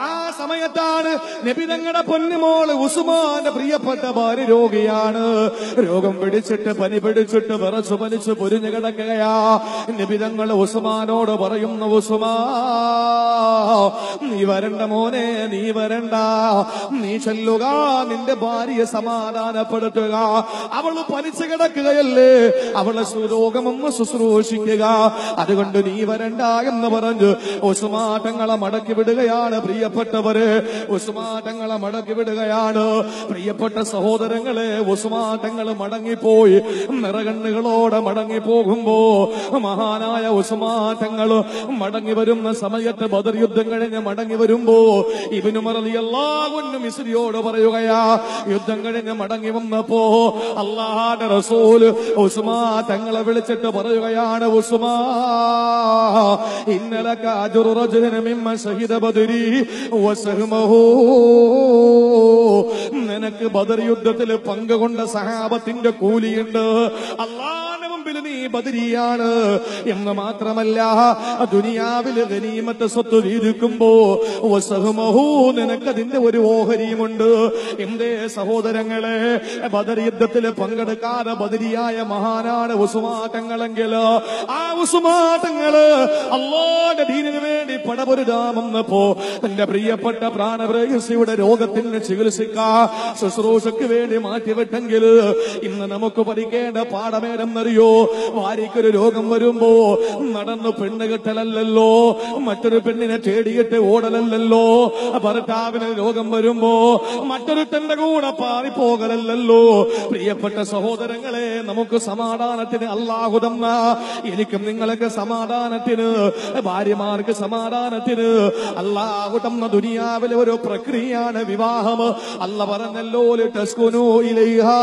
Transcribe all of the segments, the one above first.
ആ സമയത്താണ് നബി തങ്ങളുടെ പൊന്നുമോള് ഉസ്മാന്റെ പ്രിയപ്പെട്ട ഭാര്യ രോഗിയാണ്. രോഗം പിടിച്ചിട്ട് പനി പിടിച്ചിട്ട് വിറച്ചു പനിച്ച് പൊരിഞ്ഞു കിടക്കുകയാ. നബി തങ്ങൾ ഉസ്മാനോട് പറയുന്നു, ഉസ്മാ നീ വരണ്ട മോനെ, നീ വരണ്ട, നീ ചെല്ലുക, നിന്റെ ഭാര്യയെ സമാധാനപ്പെടുത്തുക. അവള് പനിച്ചു കിടക്കുകയല്ലേ, അവളെ രോഗമൊന്ന് ശുശ്രൂഷിക്കുക, അതുകൊണ്ട് നീ വരണ്ട എന്ന് പറഞ്ഞ് ഉസ്മാ തങ്ങളെ മടക്കി വിടുകയാണ്. പ്രിയപ്പെട്ടവരെ, ഉസ്മാ തങ്ങളെ മടക്കി വിടുകയാണ്. പ്രിയപ്പെട്ട സഹോദരങ്ങളെ, ഉസ്മാ തങ്ങൾ മടങ്ങിപ്പോയി. നിറകണ്ണുകളോടെ മടങ്ങിപ്പോകുമ്പോ മഹാനായ ഉസ്മാ തങ്ങൾ മടങ്ങി വരുന്ന സമയത്ത് ബദർ യുദ്ധം കഴിഞ്ഞ് മടങ്ങി വരുമ്പോ ഇബ്നു ഉമർ റളിയല്ലാഹു അൻഹു മിസ്രിയോട് പറയുകയാ, യുദ്ധം കഴിഞ്ഞ് മടങ്ങി വന്നപ്പോ അല്ലാഹുവിന്റെ റസൂൽ ഉസ്മാ തങ്ങളെ വിളിച്ചിട്ട് പറയുകയാണ്, ഉസ്മാ ഇന്നലക അജ്റു റജുലിൻ മിമ്മൻ ശഹീദ ബദരി വസഹ്മഹു, നിനക്ക് ബദർ യുദ്ധത്തിൽ പങ്കുകൊണ്ട സഹാബത്തിന്റെ കൂലിയുണ്ട്. അല്ലാഹുവിന്റെ മുമ്പിൽ നീ ബദരിയാണ് എന്ന് മാത്രമല്ല, ദുനിയാവിലെ ഗനീമത്ത് സ്വത്ത് വീതിക്കുമ്പോ വസഹ്മഹു, നിനക്കതിന്റെ ഒരു ഓഹരിയുമുണ്ട്. എന്തേ സഹോദരങ്ങളെ, ബദർ യുദ്ധത്തിൽ പങ്കെടുക്കാതെ ബദരിയായ മഹാനാണ് ഉസ്മാ തങ്ങളെങ്കിൽ ആ ഉസ്മാ തങ്ങള് അല്ലാഹുവിന്റെ ദീനിനു വേണ്ടി പടപൊരുതാമെന്നപ്പോ തന്റെ പ്രിയപ്പെട്ട പ്രാണപ്രേയസിയുടെ രോഗത്തിന് ചികിത്സിക്കാ ശുശ്രൂഷയ്ക്ക് വേണ്ടി മാറ്റിവിട്ടെങ്കിൽ ഇന്ന് നമുക്ക് പഠിക്കേണ്ട പാഠമേതെന്നറിയോ? ഭാര്യയ്ക്കൊരു രോഗം വരുമ്പോ നടന്നു പെണ്ണ് കെട്ടലല്ലോ, മറ്റൊരു പെണ്ണിനെ തേടിയിട്ട് ഓടലല്ലോ, ഭർത്താവിന് രോഗം വരുമ്പോ മറ്റൊരു തന്റെ കൂടെ പാറിപ്പോകലല്ലോ. പ്രിയപ്പെട്ട സഹോദരങ്ങളെ, നമുക്ക് സമാധാനത്തിന് അല്ലാഹു തന്ന, എനിക്കും നിങ്ങൾക്ക് സമാധാനത്തിന്, ഭാര്യമാർക്ക് സമാധാനത്തിന് അല്ലാഹു തന്ന ദുനിയാവിലെ ഒരു പ്രക്രിയയാണ് വിവാഹം. അല്ലാഹു പറഞ്ഞല്ലോ, തസ്കുനു ഇലൈഹാ,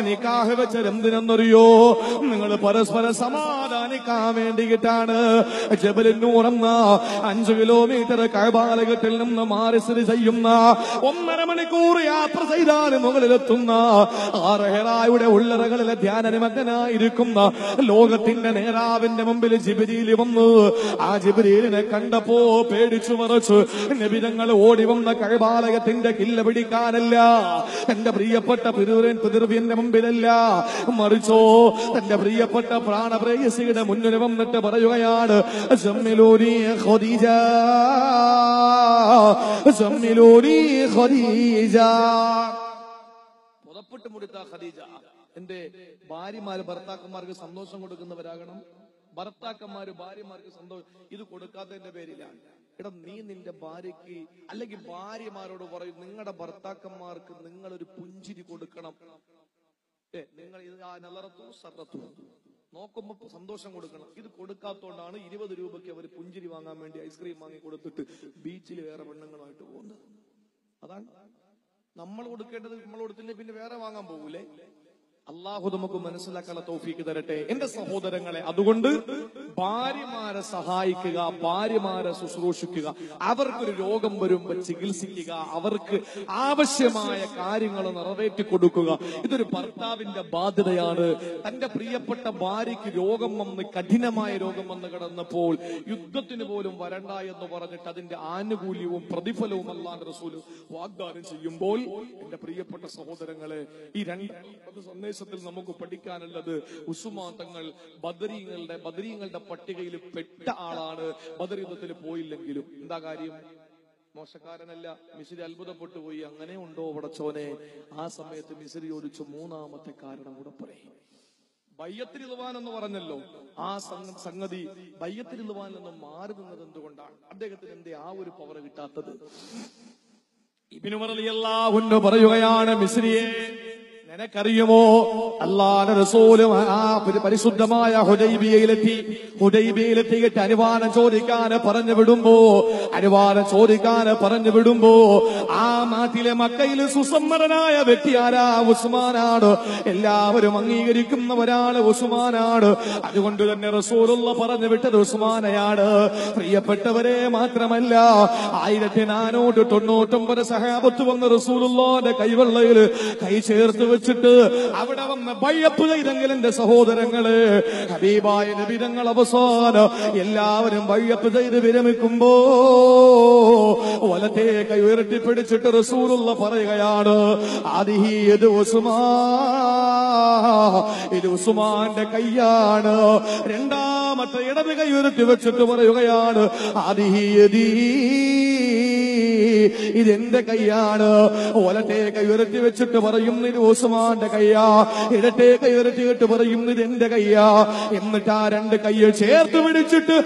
നിക്കാഹ് വെച്ചത് എന്തിനെന്നറിയോ? നിങ്ങൾ പരസ്പരം സമാധാനിക്കാൻ വേണ്ടിയിട്ടാണ്. ജബലുൻ നൂർ എന്ന 5 കിലോമീറ്റർ കഅബാലയത്തിൽ നിന്ന് മാറി സ്ഥിതി ചെയ്യുന്ന 1.5 മണിക്കൂർ യാത്ര ചെയ്താൽ മുകളിലെത്തുന്ന 6 ഹെറായുടെ ഉള്ളറകളിലെ ധ്യാനനിമഗ്നനായിരിക്കുന്ന ലോകത്തിന്റെ നേതാവിന്റെ മുമ്പിൽ ജിബ്രീൽ വന്നു. ആ ജിബ്രീലിനെ കണ്ടപ്പോ പേടിച്ചു മറച്ചു നബി തങ്ങൾ ഓടി വന്ന കഅബാലയത്തിന്റെ കില്ല പിടിക്കാനല്ല, തന്റെ പ്രിയപ്പെട്ട പിതൃവ്യന്റെ മുമ്പിലല്ല, മറിച്ചോ തന്റെ പ്രിയപ്പെട്ട പ്രാണപ്രേയസിയുടെ മുന്നിൽ വന്നിട്ട് പറയുകയാണ്, ജമ്മിലൂനി ഖദീജ, ജമ്മിലൂനി ഖദീജ, പുറപ്പെട്ടു മുടുത്ത ഖദീജ. എന്റെ ഭാര്യമാര് ഭർത്താക്കന്മാർക്ക് സന്തോഷം കൊടുക്കുന്നവരാകണം. ഭർത്താക്കന്മാര് ഭാര്യമാർക്ക് സന്തോഷം ഇത് കൊടുക്കാത്തതിന്റെ പേരിലാണ്. എടാ, നീ നിന്റെ ഭാര്യയ്ക്ക് അല്ലെങ്കിൽ ഭാര്യമാരോട് പറയും, നിങ്ങളുടെ ഭർത്താക്കന്മാർക്ക് നിങ്ങളൊരു പുഞ്ചിരി കൊടുക്കണം. നിങ്ങൾ ഇത് നോക്കുമ്പോ സന്തോഷം കൊടുക്കണം. ഇത് കൊടുക്കാത്തോണ്ടാണ് 20 രൂപയ്ക്ക് അവർ പുഞ്ചിരി വാങ്ങാൻ വേണ്ടി ഐസ്ക്രീം വാങ്ങി കൊടുത്തിട്ട് ബീച്ചിൽ വേറെ പെണ്ണുങ്ങളുമായിട്ട് പോകുന്നത്. അതാണ് നമ്മൾ കൊടുക്കേണ്ടത്. നമ്മൾ കൊടുത്തില്ലേ പിന്നെ വേറെ വാങ്ങാൻ പോകൂലേ? അള്ളാഹു നമുക്ക് മനസ്സിലാക്കാനുള്ള തൗഫീക്ക് തരട്ടെ എന്റെ സഹോദരങ്ങളെ. അതുകൊണ്ട് ഭാര്യമാരെ സഹായിക്കുക, ഭാര്യമാരെ ശുശ്രൂഷിക്കുക, അവർക്കൊരു രോഗം വരുമ്പോ ചികിത്സിക്കുക, അവർക്ക് ആവശ്യമായ കാര്യങ്ങൾ നിറവേറ്റി കൊടുക്കുക. ഇതൊരു ഭർത്താവിന്റെ ബാധ്യതയാണ്. തന്റെ പ്രിയപ്പെട്ട ഭാര്യയ്ക്ക് രോഗം വന്ന്, കഠിനമായ രോഗം വന്ന് കിടന്നപ്പോൾ യുദ്ധത്തിന് പോലും വരണ്ട എന്ന് പറഞ്ഞിട്ട് അതിന്റെ ആനുകൂല്യവും പ്രതിഫലവും അല്ലാഹുവിന്റെ റസൂൽ വാഗ്ദാനം ചെയ്യുമ്പോൾ എന്റെ പ്രിയപ്പെട്ട സഹോദരങ്ങളെ, ഈ രണ്ട് സന്ദേശത്തിൽ നമുക്ക് പഠിക്കാനുള്ളത്, ഉസ്മാൻ തങ്ങൾ ബദരീങ്ങളുടെ പട്ടികയിൽ പെട്ട ആളാണ്. ബദർ യുദ്ധത്തിൽ പോയില്ലെങ്കിലും എന്താ കാര്യം? മോശക്കാരനല്ല. മിസ്രി അത്ഭുതപ്പെട്ടു പോയി, അങ്ങനെ ഉണ്ടോ പടച്ചോനെ? ആ സമയത്ത് മിസ്രി ചോദിച്ചു, 3ാമത്തെ കാരണം കൂടെ പറയും. ബയ്യത്തിൽ ഇളുവാൻ എന്ന് പറഞ്ഞല്ലോ, ആ സംഗതി ബയ്യത്തിൽ ഇളുവാനിൽ നിന്ന് മാറി നിന്നത് എന്തുകൊണ്ടാണ്? അദ്ദേഹത്തിന് എന്തേ ആ ഒരു പവർ കിട്ടാത്തത്? ഇബ്നു ഉമർ റളിയല്ലാഹു അൻഹു പറയുകയാണ്, മിസ്രിയെ നിനക്കറിയുമോ, അല്ലാഹുവിന്റെ റസൂൽ പരിശുദ്ധമായ ഹുദൈബിയയിലെത്തിയിട്ട് അനുവാദം ചോദിക്കാൻ പറഞ്ഞു വിടുമ്പോ ആ നാട്ടിലെ മക്കയിൽ സുസമ്മതനായ വ്യക്തി ആരാ? ഉസ്മാനാണ്. എല്ലാവരും അംഗീകരിക്കുന്നവരാണ്, ഉസ്മാനാണ്. അതുകൊണ്ട് തന്നെ റസൂലുള്ള പറഞ്ഞു വിട്ടത് ഉസ്മാനെയാണ്. പ്രിയപ്പെട്ടവരെ, മാത്രമല്ല 1499 സഹാബത്ത് വന്ന് റസൂലുള്ളാഹിന്റെ കൈവെള്ളയിൽ കൈ ചേർത്ത് വെച്ച് വെച്ചിട്ട് അവിടെ വന്ന് ബയ്യത്ത് ചെയ്തെങ്കിൽ എന്റെ സഹോദരങ്ങളെ, ഹബീബായ നബി തങ്ങൾ അവസാനം എല്ലാവരും ബയ്യത്ത് ചെയ്ത് വിരമിക്കുമ്പോ വലത്തെ കൈ ഉയർത്തിപ്പിടിച്ചിട്ട് റസൂലുള്ള പറയുകയാണ്, ആദിഹി ഇത് ഇത് ഉസ്മാന്റെ കൈയാണ്. രണ്ടാമത്തെ ഇടത് കൈ ഉയർത്തി വെച്ചിട്ട് പറയുകയാണ്, ആദിഹി ഇതെന്റെ കൈയാണ്. വലത്തെ കൈ ഉയർത്തി വെച്ചിട്ട് പറയും, ഇത് ഉസ്മാന്റെ കയ്യാ. ഇടത്തെ കൈ ഉയർത്തിയിട്ട് പറയും, ഇത് എന്റെ കയ്യാ. എന്നിട്ട് ആ രണ്ട് കൈയെ ചേർത്ത് പിടിച്ചിട്ട്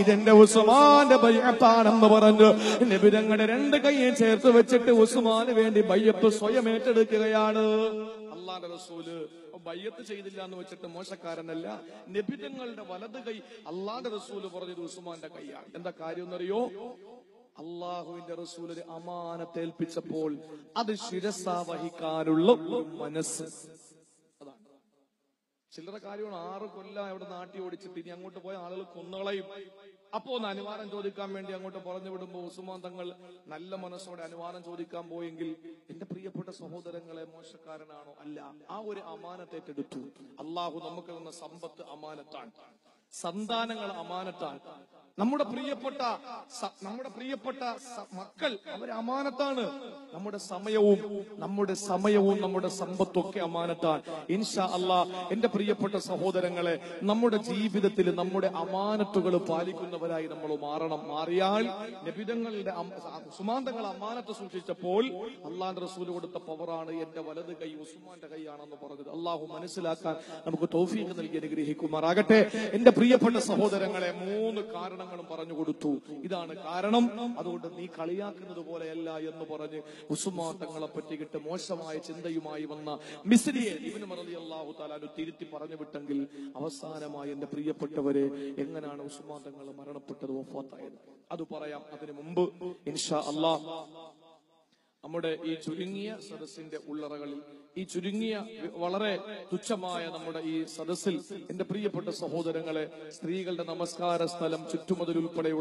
ഇതെന്റെ ഉസ്മാന്റെ ബയ്യത്താണെന്ന് പറഞ്ഞു നബി തങ്ങളുടെ രണ്ട് കൈയെ ചേർത്ത് വെച്ചിട്ട് ഉസ്മാന് വേണ്ടി ബയ്യത്ത് സ്വയം ഏറ്റെടുക്കുകയാണ്. അല്ലാഹുവിന്റെ റസൂല് ബയ്യത്ത് ചെയ്തില്ല എന്ന് വെച്ചിട്ട് മോശക്കാരനല്ല. നബി തങ്ങളുടെ വലത് കൈ അല്ലാഹുവിന്റെ റസൂല് പറഞ്ഞത് ഉസ്മാന്റെ കൈയാണ്. എന്താ കാര്യം എന്നറിയോ? അള്ളാഹുവിന്റെ റസൂൽ ഒരു അമാനത്ത് ഏൽപ്പിച്ചപ്പോൾ അത് ശിരസ വഹിക്കാനുള്ള ഒരു മനസ്സ്. അതാണ് ചില്ലറ കാര്യമാണ്. 6 കൊല്ലം അവിടെ നാട്ടി ഓടിച്ചിട്ട് ഇനി അങ്ങോട്ട് പോയ ആളുകൾ കൊന്നുകളയും. അപ്പോ ഒന്ന് അനുവാദം ചോദിക്കാൻ വേണ്ടി അങ്ങോട്ട് പറഞ്ഞു വിടുമ്പോ ഉസ്മാൻ തങ്ങൾ നല്ല മനസ്സോടെ അനുവാദം ചോദിക്കാൻ പോയെങ്കിൽ എന്റെ പ്രിയപ്പെട്ട സഹോദരങ്ങളെ, മോശക്കാരനാണോ? അല്ല. ആ ഒരു അമാനത്ത് ഏറ്റെടുത്തു. അള്ളാഹു നമുക്ക് തന്ന സമ്പത്ത് അമാനത്താണ്, സന്താനങ്ങൾ അമാനത്താണ്, നമ്മുടെ പ്രിയപ്പെട്ട മക്കൾ അവർ അമാനത്താണ്, നമ്മുടെ സമയവും നമ്മുടെ സമ്പത്തൊക്കെ അമാനത്താണ്. ഇൻഷാ അല്ലാഹ് എന്റെ പ്രിയപ്പെട്ട സഹോദരങ്ങളെ, നമ്മുടെ ജീവിതത്തിൽ നമ്മുടെ അമാനത്തുകൾ പാലിക്കുന്നവരായി നമ്മൾ മാറണം. മാറിയാൽ നബിതങ്ങളുടെ ഉസ്മാന്റെ അമാനത്ത് സൂക്ഷിച്ചപ്പോൾ അള്ളാഹുവിന്റെ റസൂൽ കൊടുത്ത പവറാണ് എന്റെ വലത് കൈ ഉസ്മാന്റെ കൈയാണെന്ന് പറഞ്ഞത്. അള്ളാഹു മനസ്സിലാക്കാൻ നമുക്ക് തൗഫീഖ് നൽകി അനുഗ്രഹിക്കുമാറാകട്ടെ. എന്റെ പ്രിയപ്പെട്ട സഹോദരങ്ങളെ, 3 കാരണങ്ങളും പറഞ്ഞു കൊടുത്തു. ഇതാണ് കാരണം, അതുകൊണ്ട് നീ കളിയാക്കുന്നത് പോലെയല്ല എന്ന് പറഞ്ഞ് ഉസ്മാൻ തങ്ങളെ പറ്റിയിട്ട് മോശമായ ചിന്തയുമായി വന്ന മിസ്രിയെ ഇബ്നു റളിയല്ലാഹു തആല തിരുത്തി പറഞ്ഞു വിട്ടെങ്കിൽ അവസാനമായി എന്റെ പ്രിയപ്പെട്ടവരെ എങ്ങനെയാണ് ഉസ്മാൻ തങ്ങൾ മരണപ്പെട്ടത്, വഫാത്തായത്? അത് പറയാം. അതിനു മുമ്പ് ഇൻഷാ അല്ലാഹ് നമ്മുടെ ഈ ചുരുങ്ങിയ സദസ്സിന്റെ ഉള്ളറകളിൽ, ഈ ചുരുങ്ങിയ വളരെ തുച്ഛമായ നമ്മുടെ ഈ സദസ്സിൽ എന്റെ പ്രിയപ്പെട്ട സഹോദരങ്ങളെ, സ്ത്രീകളുടെ നമസ്കാര സ്ഥലം ചുറ്റുമതിലുൾപ്പെടെ